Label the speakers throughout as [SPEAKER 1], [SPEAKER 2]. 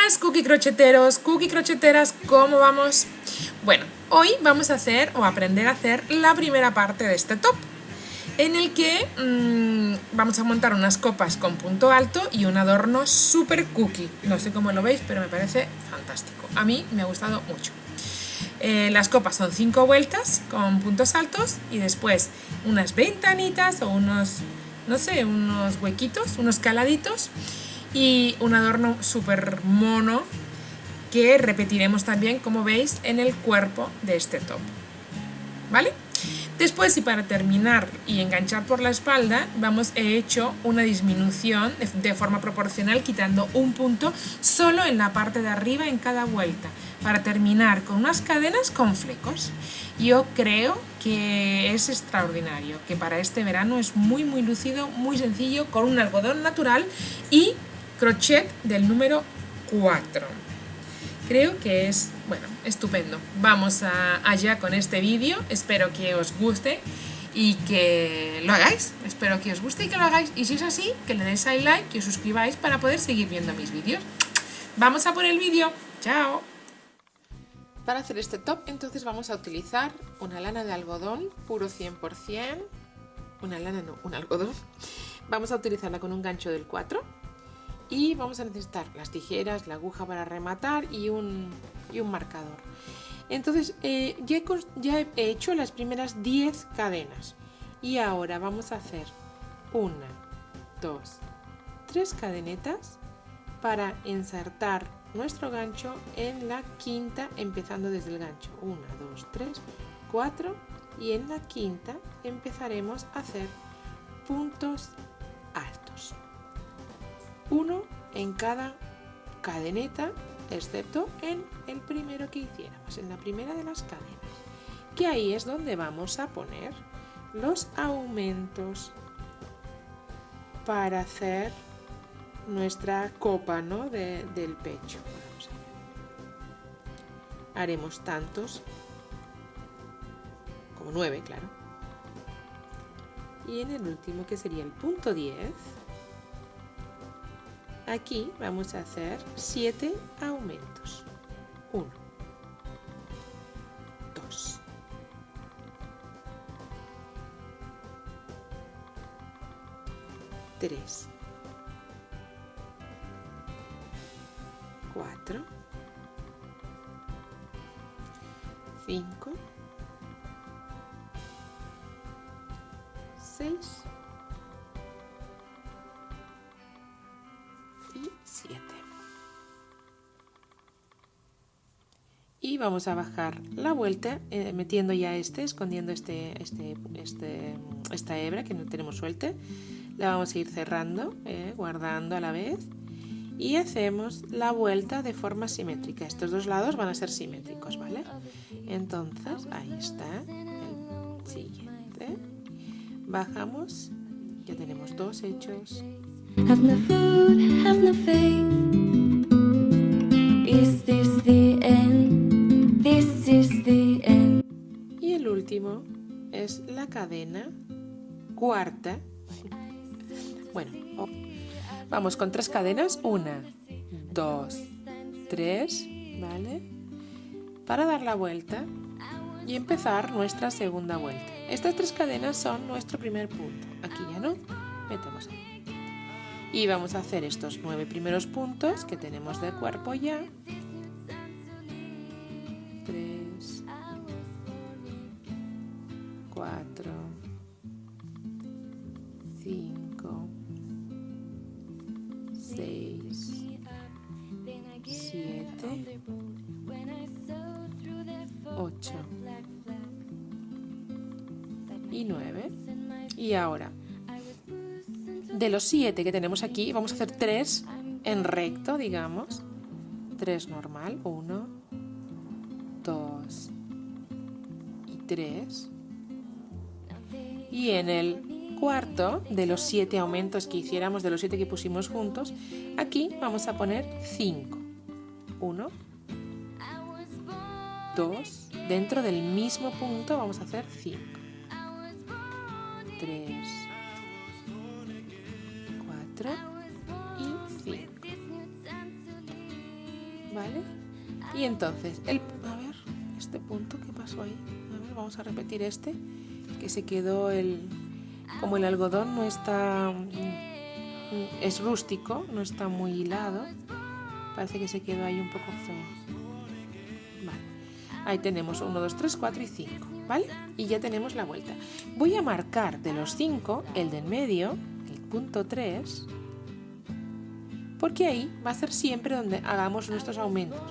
[SPEAKER 1] Buenas, cookie crocheteros, cookie crocheteras, ¿cómo vamos? Bueno, hoy vamos a hacer o aprender a hacer la primera parte de este top, en el que vamos a montar unas copas con punto alto y un adorno super cookie. No sé cómo lo veis, pero me parece fantástico. A mí me ha gustado mucho. Las copas son 5 vueltas con puntos altos y después unas ventanitas o unos, no sé, unos huequitos, unos caladitos y un adorno súper mono que repetiremos también, como veis, en el cuerpo de este top. ¿Vale? Después, y para terminar y enganchar por la espalda, he hecho una disminución de forma proporcional, quitando un punto solo en la parte de arriba en cada vuelta, para terminar con unas cadenas con flecos. Yo creo que es extraordinario, que para este verano es muy lúcido, muy sencillo, con un algodón natural y crochet del número 4. Creo que es, bueno, estupendo. Vamos allá con este vídeo. Espero que os guste y que lo hagáis. Espero que os guste y que lo hagáis. Y si es así, que le deis al like y os suscribáis para poder seguir viendo mis vídeos. Vamos a por el vídeo. ¡Chao! Para hacer este top, entonces vamos a utilizar una lana de algodón puro 100%. Una lana no, un algodón. Vamos a utilizarla con un gancho del 4. Y vamos a necesitar las tijeras, la aguja para rematar y un marcador. Entonces ya he hecho las primeras 10 cadenas y ahora vamos a hacer 1, 2, 3 cadenetas para insertar nuestro gancho en la quinta, empezando desde el gancho 1, 2, 3, 4 y en la quinta empezaremos a hacer puntos altos. Uno en cada cadeneta, excepto en el primero que hiciéramos, en la primera de las cadenas, que ahí es donde vamos a poner los aumentos para hacer nuestra copa, ¿no? del pecho. Vamos a ver. Haremos tantos, como 9, claro. Y en el último, que sería el punto 10, aquí vamos a hacer 7 aumentos. 1, 2, 3, 4, 5, 6 y 7. Y vamos a bajar la vuelta metiendo ya escondiendo esta hebra que no tenemos suelta. La vamos a ir cerrando, guardando a la vez, y hacemos la vuelta de forma simétrica. Estos dos lados van a ser simétricos, ¿vale? Entonces ahí está el siguiente. Bajamos, ya tenemos 2 hechos.
[SPEAKER 2] Have no food, have no faith. Is this the end? This is the end.
[SPEAKER 1] Y el último es la cadena cuarta. Bueno, vamos con 3 cadenas. 1, 2, 3, ¿vale? Para dar la vuelta y empezar nuestra segunda vuelta. Estas 3 cadenas son nuestro primer punto. Aquí ya no, metemos ahí. Y vamos a hacer estos 9 primeros puntos que tenemos de cuerpo ya. 3, 4, 5, 6, 7, 8 y 9. Y ahora, de los 7 que tenemos aquí, vamos a hacer 3 en recto, digamos. 3 normal, 1, 2 y 3. Y en el cuarto, de los 7 aumentos que hiciéramos, de los 7 que pusimos juntos, aquí vamos a poner 5. 1, 2, dentro del mismo punto vamos a hacer 5. 3, 4 y 5.
[SPEAKER 3] ¿vale? Y entonces, a ver, este punto, ¿qué pasó ahí? A ver, vamos a repetir este, que se quedó como el algodón no está, es rústico, no está muy hilado, parece que se quedó ahí un poco feo. Vale, ahí tenemos 1, 2, 3, 4 y 5, ¿vale? Y ya tenemos la vuelta. Voy a marcar de los 5, el del medio, el punto 3, porque ahí va a ser siempre donde hagamos nuestros aumentos,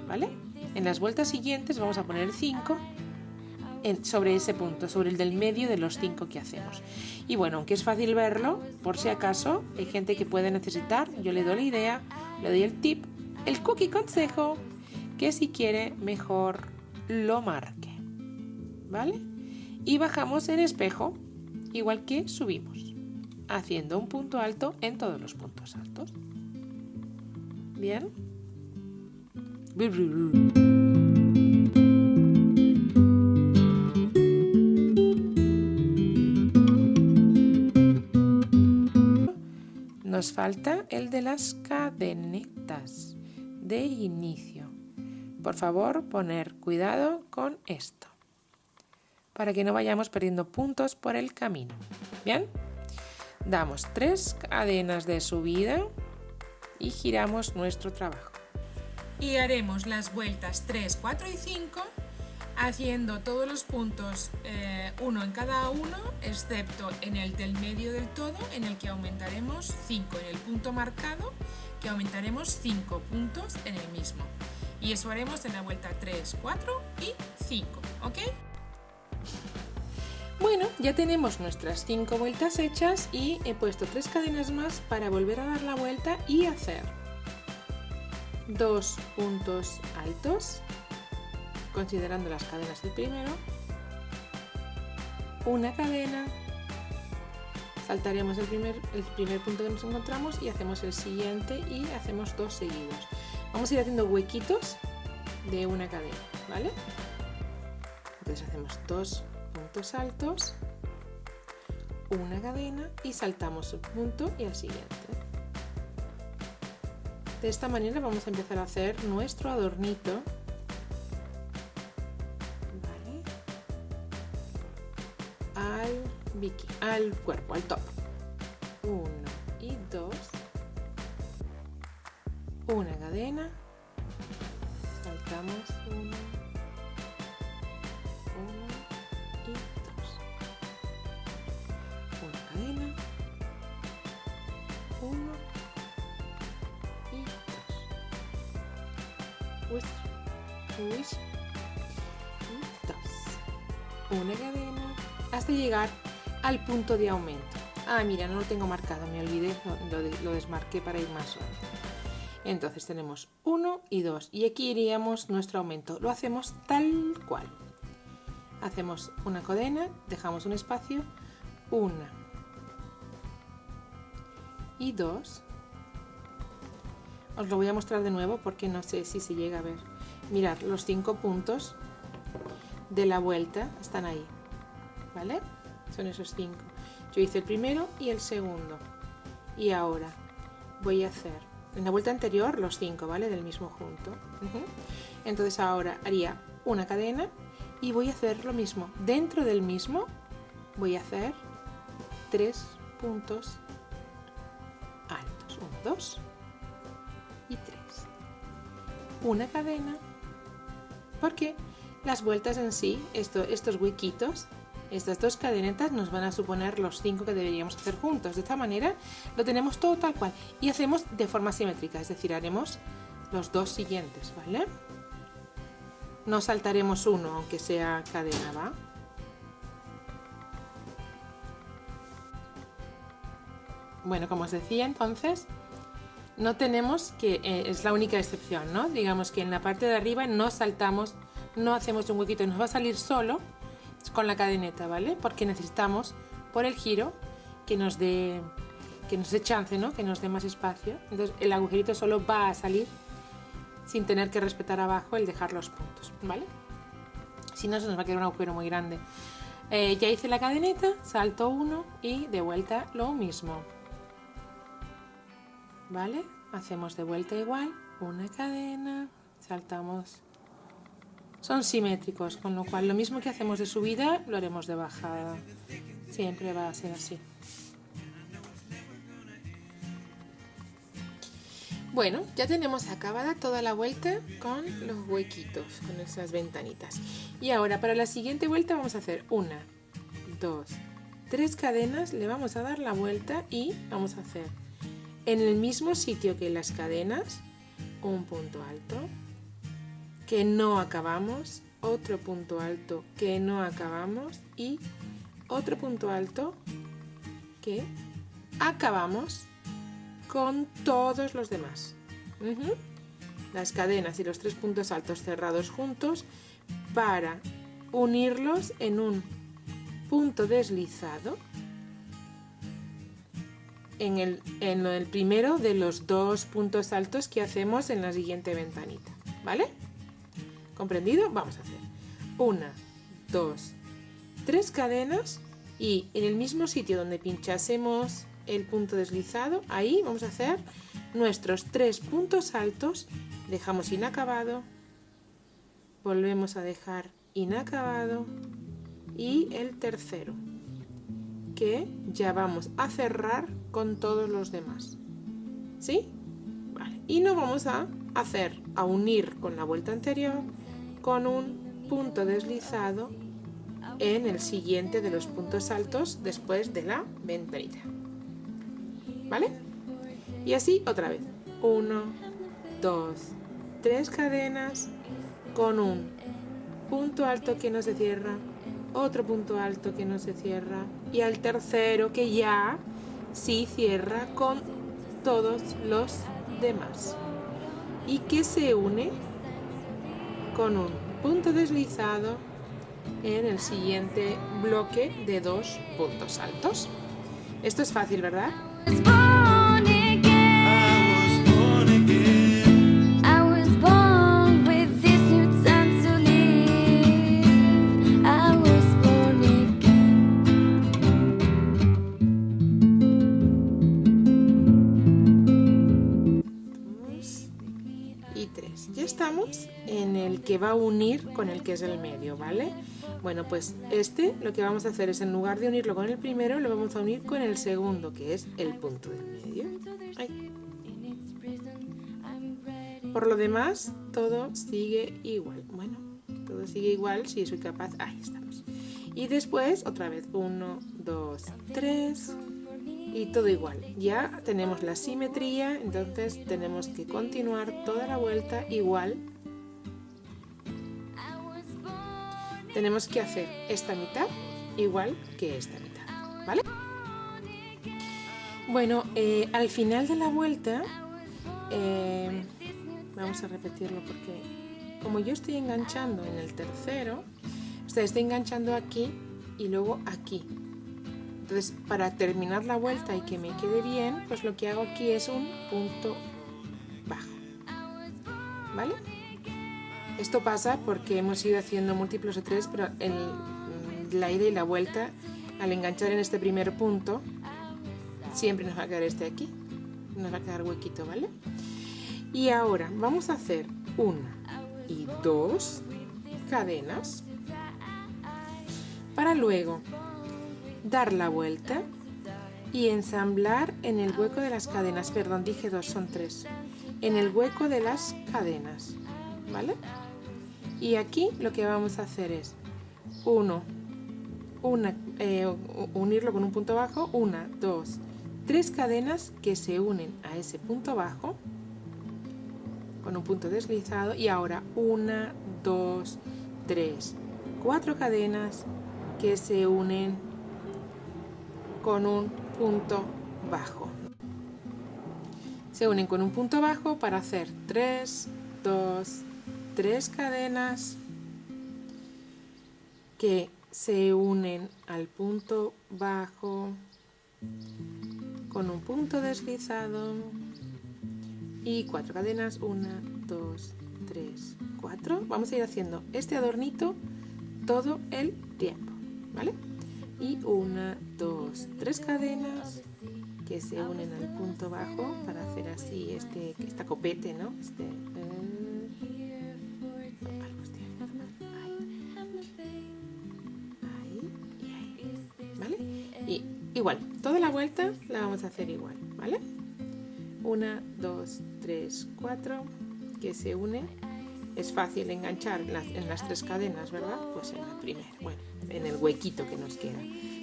[SPEAKER 3] ¿vale? En las vueltas siguientes vamos a poner el 5 sobre ese punto, sobre el del medio de los 5 que hacemos. Y bueno, aunque es fácil verlo, por si acaso hay gente que puede necesitar, yo le doy la idea, le doy el tip, el cookie consejo, que si quiere mejor lo marque, ¿vale? Y bajamos en espejo, igual que subimos, haciendo un punto alto en todos los puntos altos. Bien. Nos falta el de las cadenetas de inicio. Por favor, poner cuidado con esto, para que no vayamos perdiendo puntos por el camino. Bien, damos 3 cadenas de subida y giramos nuestro trabajo.
[SPEAKER 1] Y haremos las vueltas 3, 4 y 5 haciendo todos los puntos uno en cada uno, excepto en el del medio del todo, en el que aumentaremos 5 en el punto marcado, que aumentaremos 5 puntos en el mismo. Y eso haremos en la vuelta 3, 4 y 5, ¿ok?
[SPEAKER 3] Bueno, ya tenemos nuestras 5 vueltas hechas y he puesto 3 cadenas más para volver a dar la vuelta y hacer 2 puntos altos, considerando las cadenas del primero, una cadena, saltaremos el primer punto que nos encontramos y hacemos el siguiente y hacemos 2 seguidos. Vamos a ir haciendo huequitos de una cadena, ¿vale? Entonces hacemos 2 puntos altos, una cadena y saltamos un punto y al siguiente. De esta manera vamos a empezar a hacer nuestro adornito, ¿vale? Al cuerpo, al top. 1 y 2, una cadena, saltamos 1 y 2, una cadena, 1 y 2, una cadena, hasta llegar al punto de aumento. Ah, mira, no lo tengo marcado, me olvidé, lo desmarqué para ir más suave. Entonces tenemos 1 y 2 y aquí iríamos nuestro aumento. Lo hacemos tal cual. Hacemos una cadena, dejamos un espacio, 1 y 2. Os lo voy a mostrar de nuevo porque no sé si se llega a ver. Mirad, los 5 puntos de la vuelta están ahí, ¿vale? Son esos 5. Yo hice el primero y el segundo. Y ahora voy a hacer en la vuelta anterior los 5, ¿vale? Del mismo junto. Entonces ahora haría una cadena y voy a hacer lo mismo. Dentro del mismo voy a hacer 3 puntos altos. 1, 2 y 3. Una cadena. Porque las vueltas en sí, estos huequitos, estas 2 cadenetas nos van a suponer los 5 que deberíamos hacer juntos. De esta manera lo tenemos todo tal cual y hacemos de forma simétrica, es decir, haremos los 2 siguientes, ¿vale? No saltaremos uno aunque sea cadena, ¿va? Bueno, como os decía, entonces no tenemos que, es la única excepción, ¿no? Digamos que en la parte de arriba no saltamos, no hacemos un huequito, nos va a salir solo con la cadeneta, ¿vale? Porque necesitamos por el giro que nos dé chance, ¿no? Que nos dé más espacio. Entonces el agujerito solo va a salir sin tener que respetar abajo el dejar los puntos, ¿vale? Si no, se nos va a quedar un agujero muy grande. Ya hice la cadeneta, salto 1 y de vuelta lo mismo, ¿vale? Hacemos de vuelta igual, una cadena, saltamos. Son simétricos, con lo cual lo mismo que hacemos de subida lo haremos de bajada. Siempre va a ser así. Bueno, ya tenemos acabada toda la vuelta con los huequitos, con esas ventanitas. Y ahora para la siguiente vuelta vamos a hacer 1, 2, 3 cadenas, le vamos a dar la vuelta y vamos a hacer en el mismo sitio que las cadenas, un punto alto, que no acabamos, otro punto alto que no acabamos y otro punto alto que acabamos con todos los demás. Las cadenas y los 3 puntos altos cerrados juntos para unirlos en un punto deslizado en el primero de los 2 puntos altos que hacemos en la siguiente ventanita, ¿vale? ¿Comprendido? Vamos a hacer 1, 2, 3 cadenas y en el mismo sitio donde pinchásemos el punto deslizado, ahí vamos a hacer nuestros 3 puntos altos, dejamos inacabado, volvemos a dejar inacabado y el tercero, que ya vamos a cerrar con todos los demás. ¿Sí? Vale. Y nos vamos a unir con la vuelta anterior con un punto deslizado en el siguiente de los puntos altos después de la ventanita. ¿Vale? Y así otra vez. 1, 2, 3 cadenas con un punto alto que no se cierra, otro punto alto que no se cierra y al tercero que ya sí cierra con todos los demás y que se une con un punto deslizado en el siguiente bloque de 2 puntos altos. Esto es fácil, ¿verdad? Ya estamos en el que va a unir con el que es el medio, ¿vale? Bueno, pues lo que vamos a hacer es, en lugar de unirlo con el primero, lo vamos a unir con el segundo, que es el punto del medio. Ahí. Por lo demás, todo sigue igual. Bueno, todo sigue igual si soy capaz. Ahí estamos. Y después, otra vez, 1, 2, 3... y todo igual. Ya tenemos la simetría, entonces tenemos que continuar toda la vuelta igual. Tenemos que hacer esta mitad igual que esta mitad, ¿vale? Bueno, al final de la vuelta, vamos a repetirlo porque como yo estoy enganchando en el tercero, o sea, estoy enganchando aquí y luego aquí. Entonces, para terminar la vuelta y que me quede bien, pues lo que hago aquí es un punto bajo, ¿vale? Esto pasa porque hemos ido haciendo múltiplos de 3, pero la ida y la vuelta, al enganchar en este primer punto, siempre nos va a quedar este aquí, nos va a quedar huequito, ¿vale? Y ahora vamos a hacer 1 y 2 cadenas para luego dar la vuelta y ensamblar en el hueco de las cadenas, perdón, dije 2, son 3, en el hueco de las cadenas, ¿vale? Y aquí lo que vamos a hacer es unirlo con un punto bajo, 1, 2, 3 cadenas que se unen a ese punto bajo con un punto deslizado y ahora 1, 2, 3, 4 cadenas que se unen con un punto bajo. Se unen con un punto bajo para hacer 3, 2, 3 cadenas que se unen al punto bajo con un punto deslizado y 4 cadenas, 1, 2, 3, 4. Vamos a ir haciendo este adornito todo el tiempo, ¿vale? Y 1, 2, 3 cadenas que se unen al punto bajo para hacer así esta copete, ¿no? igual, toda la vuelta la vamos a hacer igual, ¿vale? 1, 2, 3, 4, que se une. Es fácil enganchar en las 3 cadenas, ¿verdad? Pues en la primera, bueno, en el huequito que nos queda.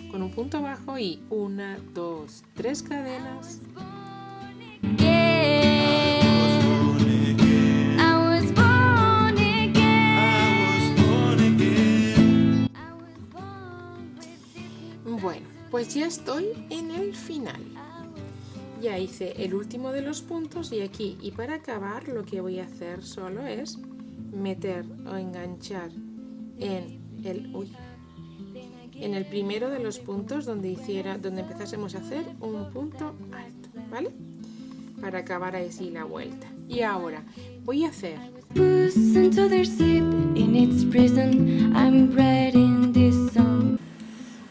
[SPEAKER 3] Con un punto bajo y 1, 2, 3 cadenas. Bueno, pues ya estoy en el final. Ya hice el último de los puntos y aquí, y para acabar, lo que voy a hacer solo es meter o enganchar en el primero de los puntos donde empezásemos a hacer un punto alto, ¿vale? Para acabar así la vuelta. Y ahora voy a hacer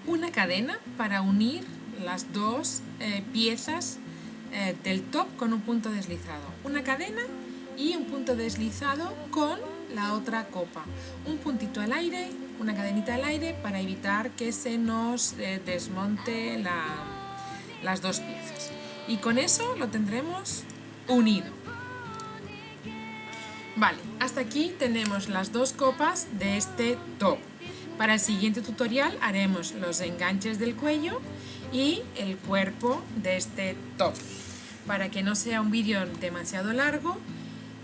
[SPEAKER 1] una cadena para unir las dos piezas del top con un punto deslizado. Una cadena y un punto deslizado con la otra copa. Un puntito al aire, una cadenita al aire para evitar que se nos desmonte las dos piezas. Y con eso lo tendremos unido. Vale, hasta aquí tenemos las dos copas de este top. Para el siguiente tutorial haremos los enganches del cuello y el cuerpo de este top. Para que no sea un vídeo demasiado largo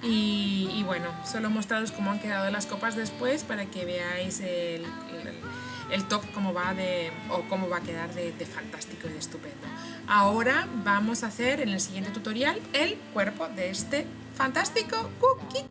[SPEAKER 1] y bueno, solo mostraros cómo han quedado las copas después para que veáis el top cómo va a quedar de fantástico y de estupendo. Ahora vamos a hacer en el siguiente tutorial el cuerpo de este fantástico cookie.